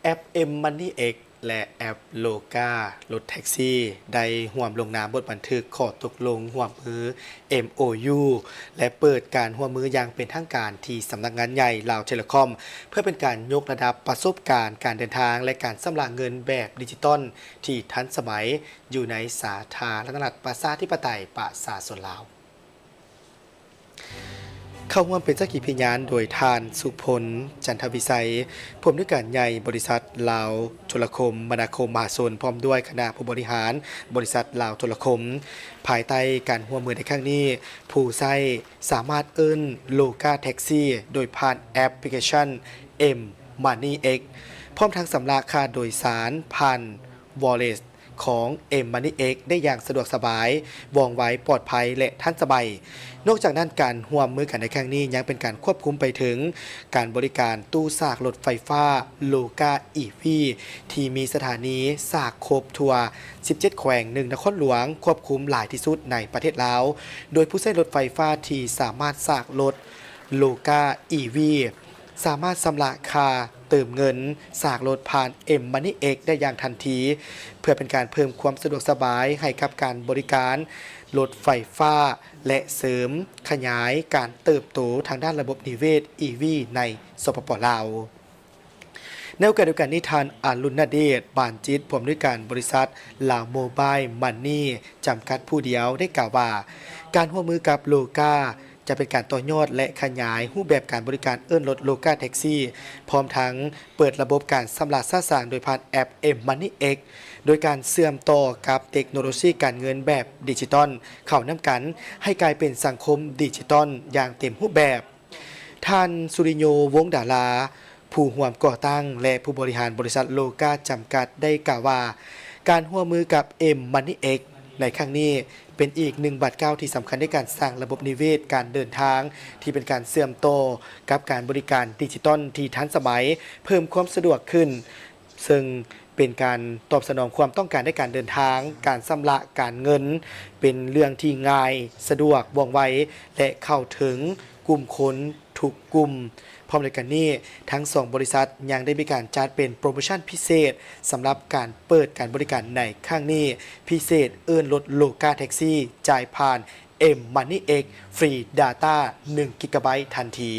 แอป M Money X และแอปโลการถแท็กซี่ได้ร่วมลงนามบทบันทึกข้อตกลงร่วมมือ MOU และเปิดการร่วมมืออย่างเป็นทางการที่สำนักงานใหญ่ลาวเทเลคอมเพื่อเป็นการยกระดับประสบการณ์การเดินทางและการชำระเงินแบบดิจิตอลที่ทันสมัยอยู่ในสาธารณรัฐประชาธิปไตยประชาชนลาวเข้าร่วมเป็นสักขีพยานโดยทานสุพลจันทวิสัยผู้อำนวยการใหญ่บริษัทลาวโทรคมมนาคมมหาชนพร้อมด้วยคณะผู้บริหารบริษัทลาวโทรคมภายใต้การร่วมมือในครั้งนี้ผู้ใช้สามารถเอิ้นโลกาแท็กซี่โดยผ่านแอปพลิเคชัน M Money X พร้อมทั้งสำระค่าโดยสารผ่าน Wallet ของ M Money X ได้อย่างสะดวกสบายว่องไวปลอดภัยและทันสมัยนอกจากนั้นการร่วมมือกันในครั้งนี้ยังเป็นการควบคุมไปถึงการบริการตู้ซากรถไฟฟ้าโลกาอีวีที่มีสถานีซากครบทั่ว17แขวง1นครหลวงควบคุมหลายที่สุดในประเทศลาวโดยผู้ใช้รถไฟฟ้าที่สามารถซากรถโลกาอีวีสามารถชำระค่าเติมเงินสากรถผ่าน M Money X ได้อย่างทันทีเพื่อเป็นการเพิ่มความสะดวกสบายให้กับการบริการรถไฟฟ้าและเสริมขยายการเติบโตทางด้านระบบนิเวศ EV ในสปป.ลาวในโอกาสเดียวกันนี้ทานอรุณเดชบานจิตผู้อำนวยการบริษัทลาวโมบายมันนี่จำกัดผู้เดียวได้กล่าวว่าการร่วมมือกับโลกาจะเป็นการต่อยอดและขยายรูปแบบการบริการเอิ้นรถโลกาแท็กซี่พร้อมทั้งเปิดระบบการชำระค่าสร้างโดยผ่านแอป M Money X โดยการเชื่อมต่อกับเทคโนโลยีการเงินแบบดิจิตอลเข้านำกันให้กลายเป็นสังคมดิจิตอลอย่างเต็มรูปแบบท่านสุริโยวงศ์ดาราผู้ร่วมก่อตั้งและผู้บริหารบริษัทโลกาจำกัดได้กล่าวว่าการร่วมมือกับ M Money X ในครั้งนี้เป็นอีกหนึ่งบัตรเก้าที่สำคัญในการสร้างระบบนิเวศการเดินทางที่เป็นการเชื่อมต่อกับการบริการดิจิตอลที่ทันสมัยเพิ่มความสะดวกขึ้นซึ่งเป็นการตอบสนองความต้องการในการเดินทางการชำระการเงินเป็นเรื่องที่ง่ายสะดวกว่องไวและเข้าถึงกลุ่มคนทุกกลุ่มพร้อมด้วยกันนี้ทั้ง2บริษัทยังได้มีการจัดเป็นโปรโมชั่นพิเศษสำหรับการเปิดการบริการในครั้งนี้พิเศษเอิ้นรถโลกาแท็กซี่จ่ายผ่าน M Money X ฟรี Data 1 GB ทันที